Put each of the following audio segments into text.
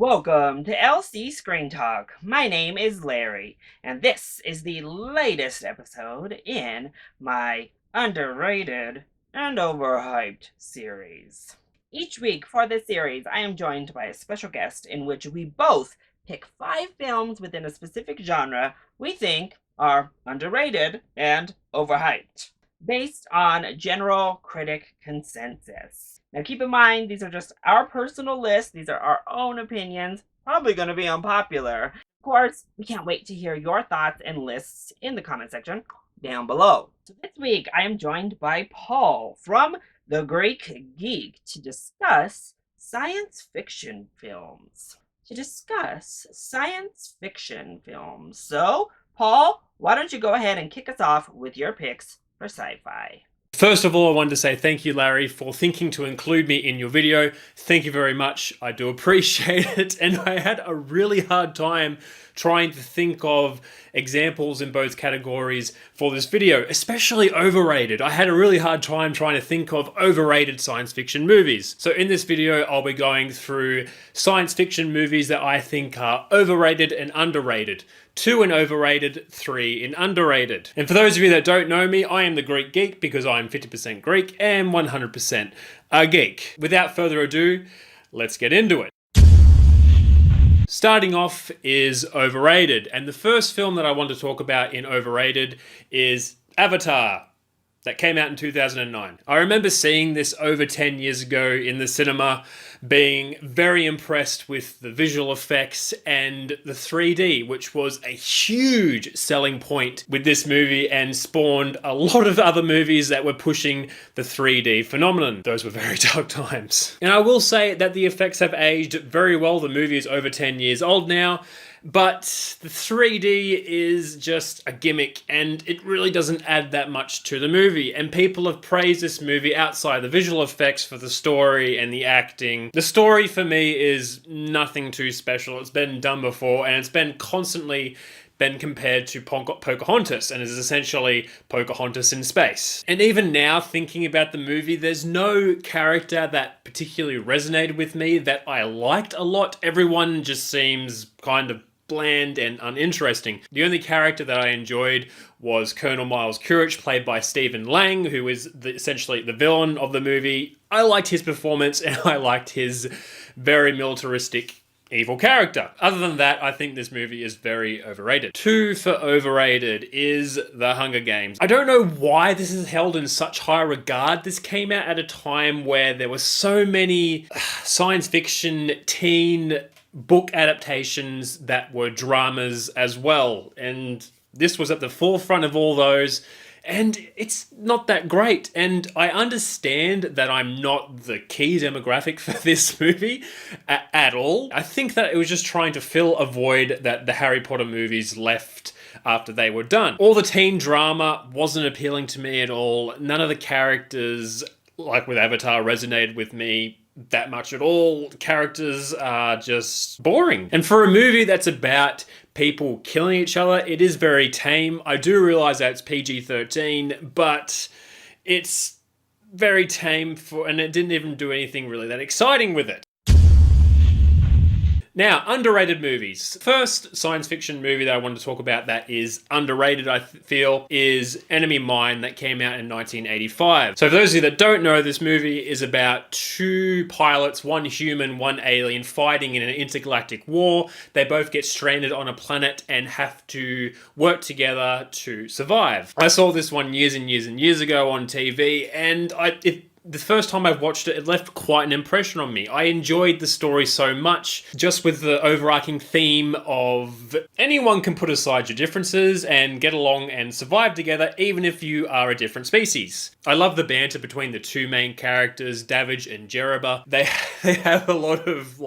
Welcome to LC Screen Talk. My name is Larry, and this is the latest episode in my underrated and overhyped series. Each week for this series, I am joined by a special guest in which we both pick 5 films within a specific genre we think are underrated and overhyped, based on general critic consensus. Now, keep in mind, these are just our personal lists. These are our own opinions, probably going to be unpopular. Of course, we can't wait to hear your thoughts and lists in the comment section down below. So this week, I am joined by Paul from the Greek Geek to discuss science fiction films. So, Paul, why don't you go ahead and kick us off with your picks for sci-fi? First of all, I wanted to say thank you, Larry, for thinking to include me in your video. Thank you very much. I do appreciate it. And I had a really hard time trying to think of examples in both categories for this video, especially overrated. I had a really hard time trying to think of overrated science fiction movies. So in this video, I'll be going through science fiction movies that I think are overrated and underrated. 2 in overrated, 3 in underrated. And for those of you that don't know me, I am the Greek Geek because I'm 50% Greek and 100% a geek. Without further ado, let's get into it. Starting off is overrated, and the first film that I want to talk about in overrated is Avatar, that came out in 2009. I remember seeing this over 10 years ago in the cinema, being very impressed with the visual effects and the 3D, which was a huge selling point with this movie and spawned a lot of other movies that were pushing the 3D phenomenon. Those were very dark times. And I will say that the effects have aged very well. The movie is over 10 years old now, but the 3D is just a gimmick and it really doesn't add that much to the movie. And people have praised this movie outside the visual effects for the story and the acting. The story for me is nothing too special. It's been done before and it's been constantly compared to Pocahontas, and is essentially Pocahontas in space. And even now, thinking about the movie, there's no character that particularly resonated with me that I liked a lot. Everyone just seems kind of bland and uninteresting. The only character that I enjoyed was Colonel Miles Courage, played by Stephen Lang, who is essentially the villain of the movie. I liked his performance and I liked his very militaristic evil character. Other than that, I think this movie is very overrated. 2 for overrated is The Hunger Games. I don't know why this is held in such high regard. This came out at a time where there were so many science fiction teen book adaptations that were dramas as well. And this was at the forefront of all those. And it's not that great. And I understand that I'm not the key demographic for this movie at all. I think that it was just trying to fill a void that the Harry Potter movies left after they were done. All the teen drama wasn't appealing to me at all. None of the characters, like with Avatar, resonated with me that much at all. Characters are just boring. And for a movie that's about people killing each other, it is very tame. I do realize that it's PG-13, but it's very tame and it didn't even do anything really that exciting with it. Now, underrated movies. First science fiction movie that I want to talk about that is underrated, I feel, is Enemy Mine, that came out in 1985. So for those of you that don't know, this movie is about 2 pilots, 1 human, 1 alien, fighting in an intergalactic war. They both get stranded on a planet and have to work together to survive. I saw this one years and years and years ago on TV, and the first time I've watched it, it left quite an impression on me. I enjoyed the story so much, just with the overarching theme of anyone can put aside your differences and get along and survive together, even if you are a different species. I love the banter between the 2 main characters, Davidge and Jereba. They have a lot of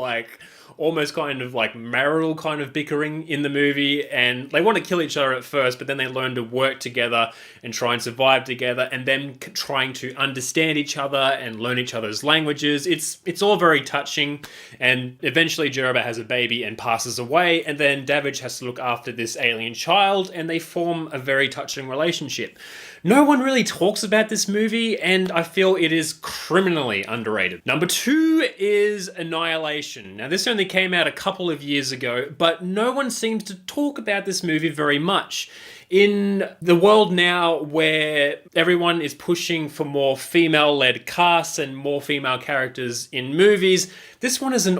almost kind of like marital kind of bickering in the movie, and they want to kill each other at first, but then they learn to work together and try and survive together, and then trying to understand each other and learn each other's languages. It's all very touching, and eventually Jereba has a baby and passes away, and then Davidge has to look after this alien child, and they form a very touching relationship. No one really talks about this movie, and I feel it is criminally underrated. Number 2 is Annihilation. Now, this only came out a couple of years ago, but no one seems to talk about this movie very much. In the world now where everyone is pushing for more female-led casts and more female characters in movies, this one is an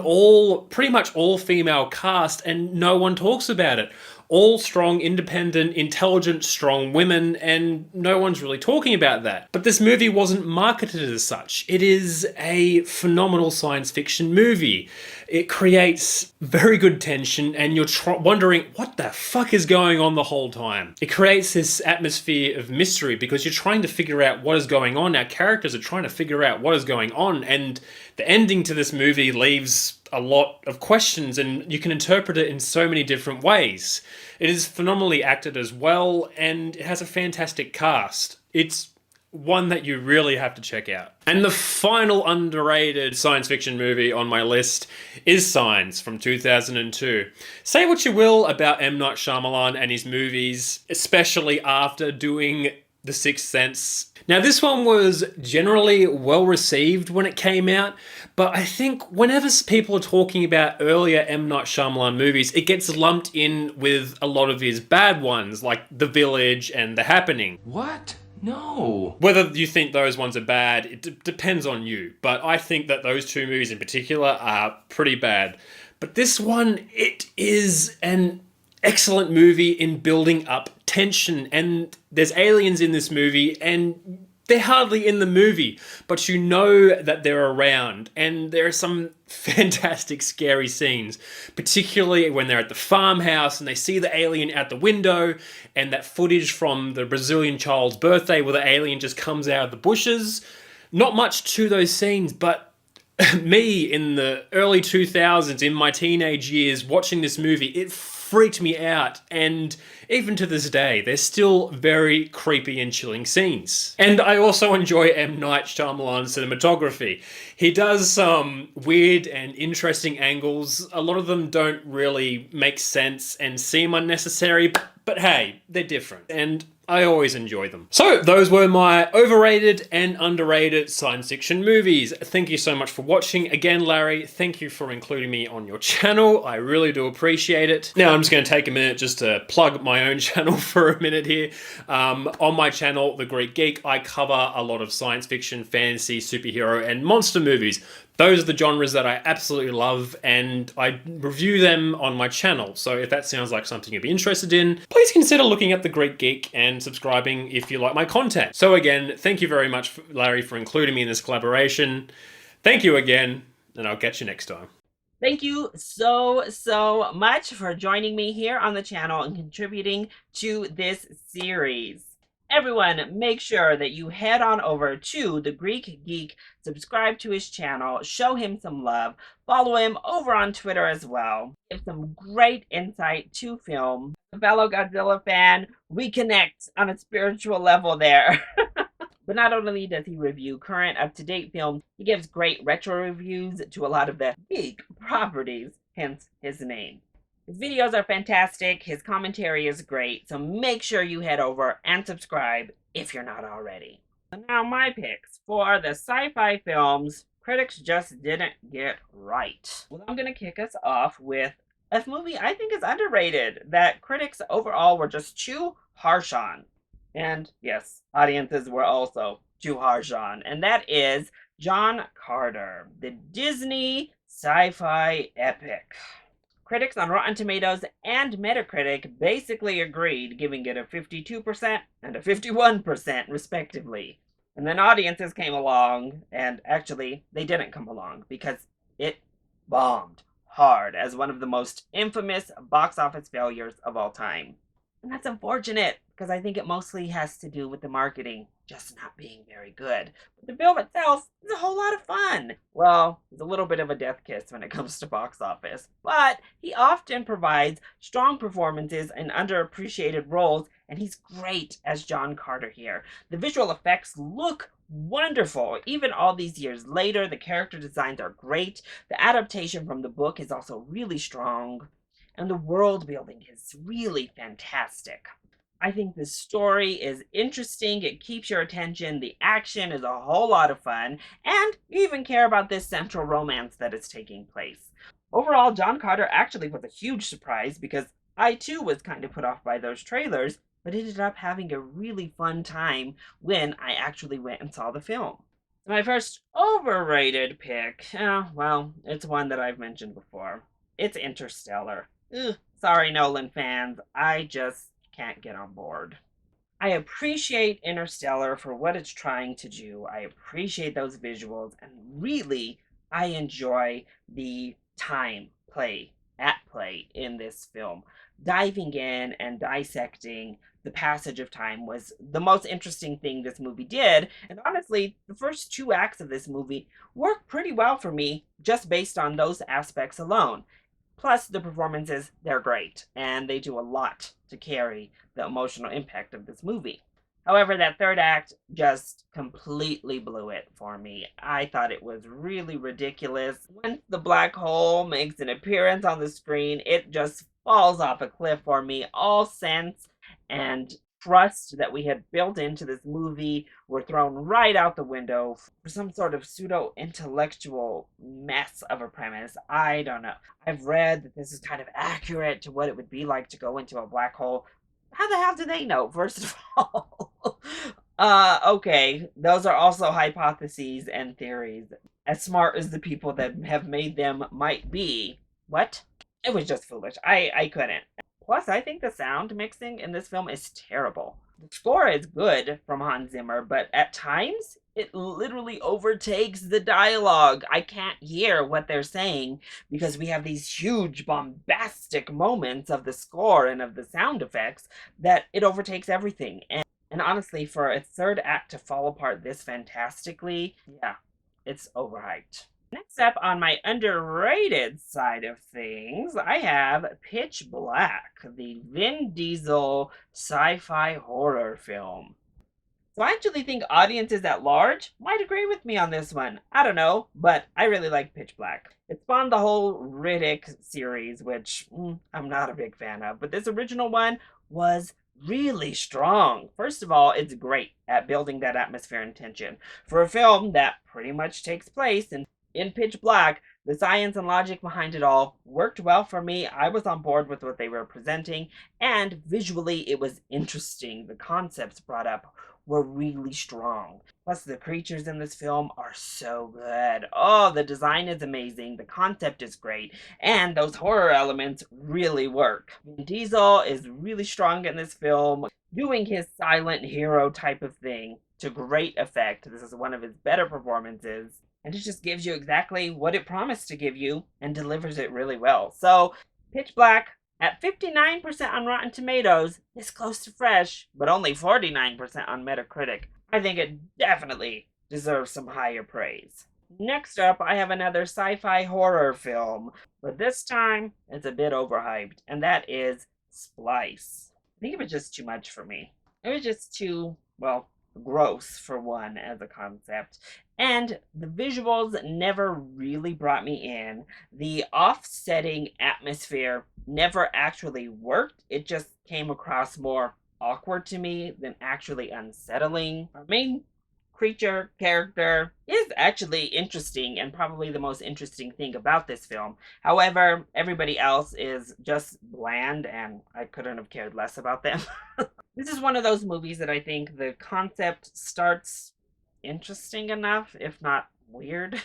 pretty much all female cast, and no one talks about it. All strong, independent, intelligent, strong women, and no one's really talking about that. But this movie wasn't marketed as such. It is a phenomenal science fiction movie. It creates very good tension, and you're wondering what the fuck is going on the whole time. It creates this atmosphere of mystery because you're trying to figure out what is going on. Our characters are trying to figure out what is going on, and the ending to this movie leaves a lot of questions, and you can interpret it in so many different ways. It is phenomenally acted as well, and it has a fantastic cast. It's one that you really have to check out. And the final underrated science fiction movie on my list is Signs from 2002. Say what you will about M. Night Shyamalan and his movies, especially after doing The Sixth Sense. Now, this one was generally well received when it came out, but I think whenever people are talking about earlier M. Night Shyamalan movies, it gets lumped in with a lot of his bad ones, like The Village and The Happening. What? No. Whether you think those ones are bad, it depends on you, but I think that those two movies in particular are pretty bad. But this one, it is an excellent movie in building up tension, and there's aliens in this movie, and they're hardly in the movie, but you know that they're around, and there are some fantastic scary scenes, particularly when they're at the farmhouse and they see the alien out the window, and that footage from the Brazilian child's birthday where the alien just comes out of the bushes. Not much to those scenes, but me in the early 2000s, in my teenage years, watching this movie, it freaked me out, and even to this day, they're still very creepy and chilling scenes. And I also enjoy M. Night Shyamalan's cinematography. He does some weird and interesting angles. A lot of them don't really make sense and seem unnecessary, but hey, they're different, and I always enjoy them. So those were my overrated and underrated science fiction movies. Thank you so much for watching. Again, Larry, thank you for including me on your channel. I really do appreciate it. Now I'm just going to take a minute just to plug my own channel for a minute here. On my channel, The Greek Geek, I cover a lot of science fiction, fantasy, superhero, and monster movies. Those are the genres that I absolutely love, and I review them on my channel. So if that sounds like something you'd be interested in, please consider looking at The Greek Geek and subscribing if you like my content. So again, thank you very much, Larry, for including me in this collaboration. Thank you again, and I'll catch you next time. Thank you so much for joining me here on the channel and contributing to this series. Everyone, make sure that you head on over to The Greek Geek, subscribe to his channel, show him some love, follow him over on Twitter as well. Give some great insight to film. A fellow Godzilla fan, we connect on a spiritual level there. But not only does he review current, up-to-date films, he gives great retro reviews to a lot of the big properties, hence his name. His videos are fantastic, his commentary is great, so make sure you head over and subscribe if you're not already. So now my picks for the sci-fi films critics just didn't get right. Well, I'm going to kick us off with a movie I think is underrated, that critics overall were just too harsh on. And yes, audiences were also too harsh on, and that is John Carter, the Disney sci-fi epic. Critics on Rotten Tomatoes and Metacritic basically agreed, giving it a 52% and a 51% respectively. And then audiences came along, and actually, they didn't come along because it bombed hard as one of the most infamous box office failures of all time. And that's unfortunate, because I think it mostly has to do with the marketing just not being very good. But the film itself is a whole lot of fun. Well, it's a little bit of a death kiss when it comes to box office, but he often provides strong performances in underappreciated roles, and he's great as John Carter here. The visual effects look wonderful. Even all these years later, the character designs are great. The adaptation from the book is also really strong. And the world building is really fantastic. I think the story is interesting, it keeps your attention, the action is a whole lot of fun, and you even care about this central romance that is taking place. Overall, John Carter actually was a huge surprise because I too was kind of put off by those trailers, but ended up having a really fun time when I actually went and saw the film. My first overrated pick, well, it's one that I've mentioned before. It's Interstellar. Ugh, sorry, Nolan fans. I just can't get on board. I appreciate Interstellar for what it's trying to do. I appreciate those visuals, and really, I enjoy the time at play in this film. Diving in and dissecting the passage of time was the most interesting thing this movie did, and honestly, the first two acts of this movie work pretty well for me just based on those aspects alone. Plus, the performances, they're great, and they do a lot to carry the emotional impact of this movie. However, that third act just completely blew it for me. I thought it was really ridiculous. Once the black hole makes an appearance on the screen, it just falls off a cliff for me. All sense and trust that we had built into this movie were thrown right out the window for some sort of pseudo intellectual mess of a premise. I don't know. I've read that this is kind of accurate to what it would be like to go into a black hole. How the hell do they know, first of all? Okay, those are also hypotheses and theories. As smart as the people that have made them might be, what? It was just foolish. I couldn't. Plus, I think the sound mixing in this film is terrible. The score is good from Hans Zimmer, but at times it literally overtakes the dialogue. I can't hear what they're saying because we have these huge bombastic moments of the score and of the sound effects that it overtakes everything. And honestly, for a third act to fall apart this fantastically, yeah, it's overhyped. Next up on my underrated side of things, I have Pitch Black, the Vin Diesel sci-fi horror film. So I actually think audiences at large might agree with me on this one. I don't know, but I really like Pitch Black. It spawned the whole Riddick series, which I'm not a big fan of, but this original one was really strong. First of all, it's great at building that atmosphere and tension. For a film that pretty much takes place in Pitch Black, the science and logic behind it all worked well for me. I was on board with what they were presenting, and visually it was interesting. The concepts brought up were really strong. Plus, the creatures in this film are so good. Oh, the design is amazing, the concept is great, and those horror elements really work. Vin Diesel is really strong in this film, doing his silent hero type of thing to great effect. This is one of his better performances, and it just gives you exactly what it promised to give you and delivers it really well. So, Pitch Black, at 59% on Rotten Tomatoes, is close to fresh, but only 49% on Metacritic. I think it definitely deserves some higher praise. Next up, I have another sci-fi horror film, but this time it's a bit overhyped, and that is Splice. I think it was just too much for me. It was just too, well, gross for one as a concept, and the visuals never really brought me in. The offsetting atmosphere never actually worked. It just came across more awkward to me than actually unsettling. Our main creature character is actually interesting and probably the most interesting thing about this film. However, everybody else is just bland and I couldn't have cared less about them. This is one of those movies that I think the concept starts interesting enough, if not weird,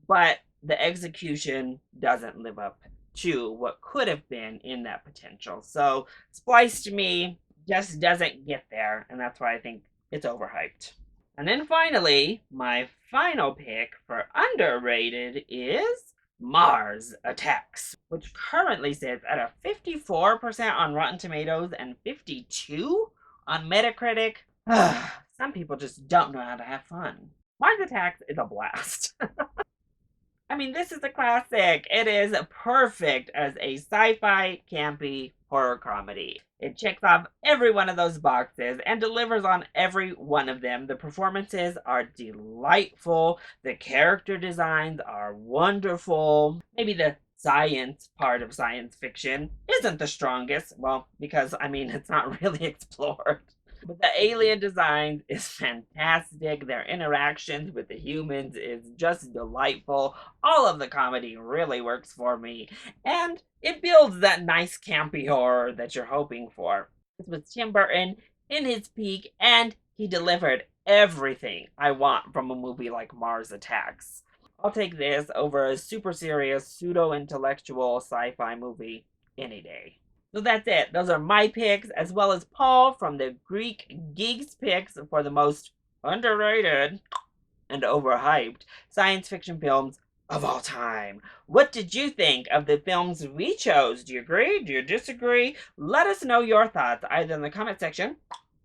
but the execution doesn't live up to what could have been in that potential. So, Splice to me just doesn't get there, and that's why I think it's overhyped. And then finally, my final pick for underrated is Mars Attacks, which currently sits at a 54% on Rotten Tomatoes and 52 on Metacritic. Some people just don't know how to have fun. Mars Attacks is a blast. I mean, this is a classic. It is perfect as a sci-fi campy horror comedy. It checks off every one of those boxes and delivers on every one of them. The performances are delightful. The character designs are wonderful. Maybe the science part of science fiction isn't the strongest. Well, because, it's not really explored. But the alien design is fantastic. Their interactions with the humans is just delightful. All of the comedy really works for me. And it builds that nice campy horror that you're hoping for. This was Tim Burton in his peak, and he delivered everything I want from a movie like Mars Attacks. I'll take this over a super serious, pseudo-intellectual sci-fi movie any day. So that's it. Those are my picks, as well as Paul from the Greek Geek's picks for the most underrated and overhyped science fiction films of all time. What did you think of the films we chose? Do you agree? Do you disagree? Let us know your thoughts either in the comment section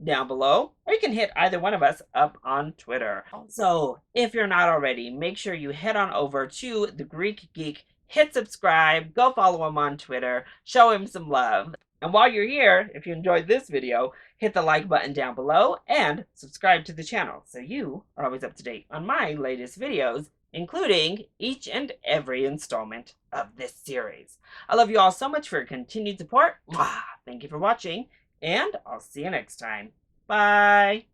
down below, or you can hit either one of us up on Twitter. So, if you're not already, make sure you head on over to the Greek Geek, hit subscribe, go follow him on Twitter, show him some love. And while you're here, if you enjoyed this video, hit the like button down below and subscribe to the channel so you are always up to date on my latest videos, including each and every installment of this series. I love you all so much for your continued support. Thank you for watching, and I'll see you next time. Bye!